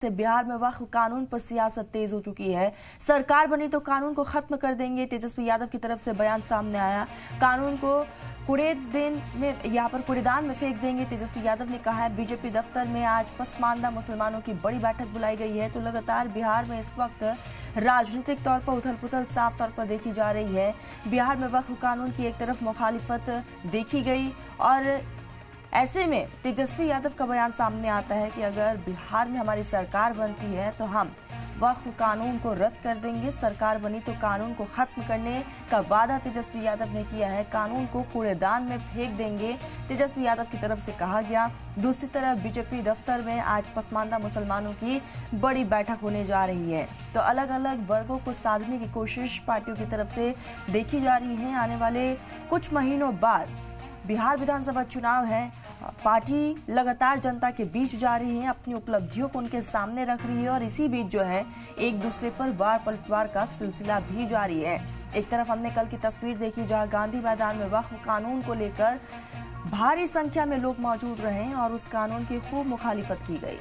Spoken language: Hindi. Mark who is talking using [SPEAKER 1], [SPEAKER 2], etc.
[SPEAKER 1] से बिहार में वक्फ कानून पर सियासत तेज हो चुकी है। सरकार बनी तो कानून को खत्म कर देंगे, तेजस्वी यादव की तरफ से बयान सामने आया। कानून को कूड़ेदान में फेंक देंगे, तेजस्वी यादव ने कहा है। बीजेपी दफ्तर में आज पसमानदा मुसलमानों की बड़ी बैठक बुलाई गई है। तो लगातार बिहार में इस वक्त राजनीतिक तौर पर उथल पुथल साफ तौर पर देखी जा रही है। बिहार में वक्फ कानून की एक तरफ मुखालिफत देखी गई और ऐसे में तेजस्वी यादव का बयान सामने आता है कि अगर बिहार में हमारी सरकार बनती है तो हम वक्फ कानून को रद्द कर देंगे। सरकार बनी तो कानून को खत्म करने का वादा तेजस्वी यादव ने किया है। कानून को कूड़ेदान में फेंक देंगे, तेजस्वी यादव की तरफ से कहा गया। दूसरी तरफ बीजेपी दफ्तर में आज पसमानदा मुसलमानों की बड़ी बैठक होने जा रही है। तो अलग अलग वर्गों को साधने की कोशिश पार्टियों की तरफ से देखी जा रही है। आने वाले कुछ महीनों बाद बिहार विधानसभा चुनाव है। पार्टी लगातार जनता के बीच जा रही है, अपनी उपलब्धियों को उनके सामने रख रही है और इसी बीच जो है एक दूसरे पर वार पलटवार का सिलसिला भी जारी है। एक तरफ हमने कल की तस्वीर देखी जहां गांधी मैदान में वक्फ कानून को लेकर भारी संख्या में लोग मौजूद रहे और उस कानून की खूब मुखालिफत की गई।